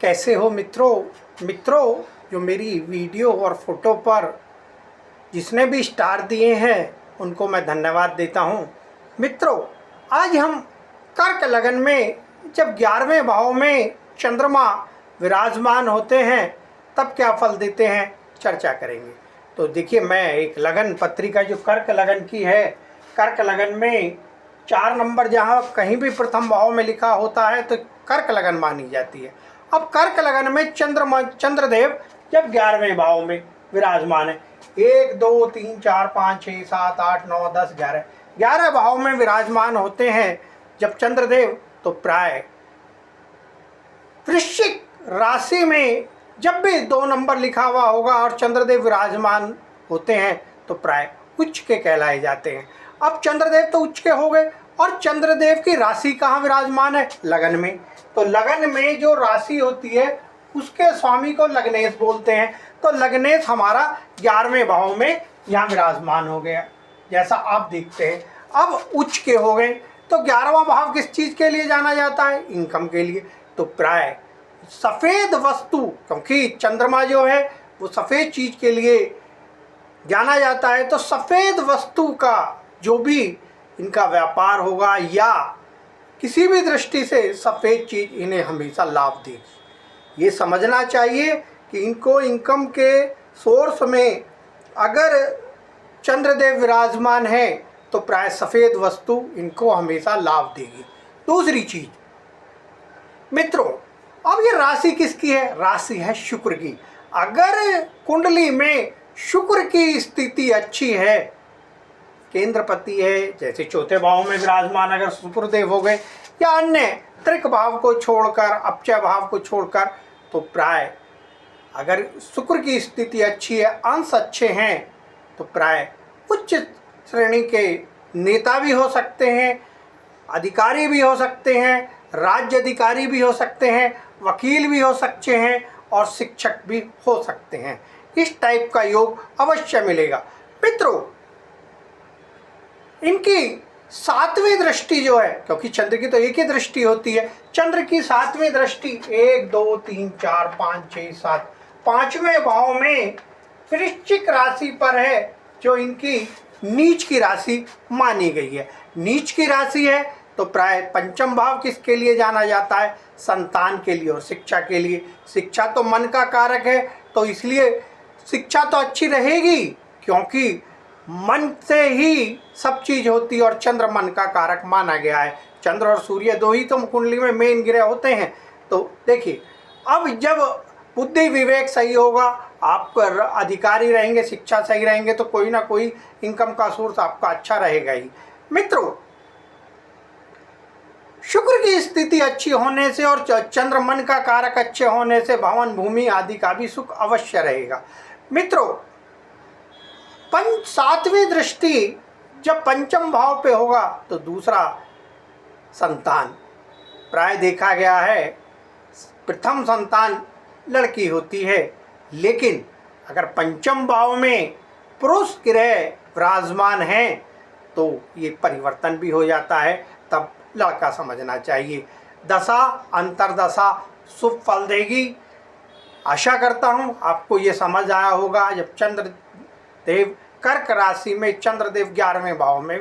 कैसे हो मित्रों जो मेरी वीडियो और फोटो पर जिसने भी स्टार दिए हैं उनको मैं धन्यवाद देता हूं। मित्रों, आज हम कर्क लगन में जब 11वें भाव में चंद्रमा विराजमान होते हैं तब क्या फल देते हैं चर्चा करेंगे। तो देखिए, मैं एक लगन पत्रिका जो कर्क लगन की है, कर्क लगन में 4 नंबर जहाँ कहीं भी प्रथम भाव में लिखा होता है तो कर्क लगन मानी जाती है। अब कर्क लगन में चंद्रदेव जब 11वें भाव में विराजमान है, 1 2 3 4 5 6 7 8 9 10 11 भाव में विराजमान होते हैं जब चंद्रदेव, तो प्राय वृश्चिक राशि में जब भी 2 नंबर लिखा हुआ होगा और चंद्रदेव विराजमान होते हैं तो प्राय उच्च के कहलाए जाते हैं। अब चंद्रदेव तो उच्च के हो गए और चंद्रदेव की राशि कहाँ विराजमान है? लगन में। तो लगन में जो राशि होती है उसके स्वामी को लग्नेश बोलते हैं। तो लग्नेश हमारा 11वें भाव में यहाँ विराजमान हो गया, जैसा आप देखते हैं। अब उच्च के हो गए तो 11वां भाव किस चीज़ के लिए जाना जाता है? इनकम के लिए। तो प्राय सफ़ेद वस्तु, क्योंकि चंद्रमा जो है वो सफ़ेद चीज़ के लिए जाना जाता है, तो सफ़ेद वस्तु का जो भी इनका व्यापार होगा या किसी भी दृष्टि से सफ़ेद चीज़ इन्हें हमेशा लाभ देगी। ये समझना चाहिए कि इनको इनकम के सोर्स में अगर चंद्रदेव विराजमान है तो प्राय सफ़ेद वस्तु इनको हमेशा लाभ देगी। दूसरी चीज़ मित्रों, अब ये राशि किसकी है? राशि है शुक्र की। अगर कुंडली में शुक्र की स्थिति अच्छी है, केंद्रपति है, जैसे 4थे भाव में विराजमान अगर शुक्रदेव हो गए या अन्य त्रिक भाव को छोड़कर, अपचय भाव को छोड़कर, तो प्राय अगर शुक्र की स्थिति अच्छी है, अंश अच्छे हैं, तो प्राय उच्च श्रेणी के नेता भी हो सकते हैं, अधिकारी भी हो सकते हैं, राज्य अधिकारी भी हो सकते हैं, वकील भी हो सकते हैं और शिक्षक भी हो सकते हैं। इस टाइप का योग अवश्य मिलेगा। मित्रों, इनकी 7वीं दृष्टि जो है, क्योंकि चंद्र की तो एक ही दृष्टि होती है, चंद्र की 7वीं दृष्टि 1 2 3 4 5 6 7 5वें भाव में वृश्चिक राशि पर है, जो इनकी नीच की राशि मानी गई है। नीच की राशि है तो प्राय 5म भाव किसके लिए जाना जाता है? संतान के लिए और शिक्षा के लिए। शिक्षा तो मन का कारक है, तो इसलिए शिक्षा तो अच्छी रहेगी, क्योंकि मन से ही सब चीज़ होती है और चंद्र मन का कारक माना गया है। चंद्र और सूर्य 2 ही तो कुंडली में मेन ग्रह होते हैं। तो देखिए, अब जब बुद्धि विवेक सही होगा, आप अधिकारी रहेंगे, शिक्षा सही रहेंगे, तो कोई ना कोई इनकम का सोर्स आपका अच्छा रहेगा ही। मित्रों, शुक्र की स्थिति अच्छी होने से और चंद्र मन का कारक अच्छे होने से भवन भूमि आदि का भी सुख अवश्य रहेगा। मित्रों, 7वीं दृष्टि जब 5म भाव पे होगा तो दूसरा संतान, प्राय देखा गया है प्रथम संतान लड़की होती है, लेकिन अगर 5म भाव में पुरुष ग्रह विराजमान हैं तो ये परिवर्तन भी हो जाता है, तब लड़का समझना चाहिए। दशा अंतरदशा शुभ फल देगी। आशा करता हूँ आपको ये समझ आया होगा। जब चंद्रदेव कर्क राशि में चंद्रदेव 11वें भाव में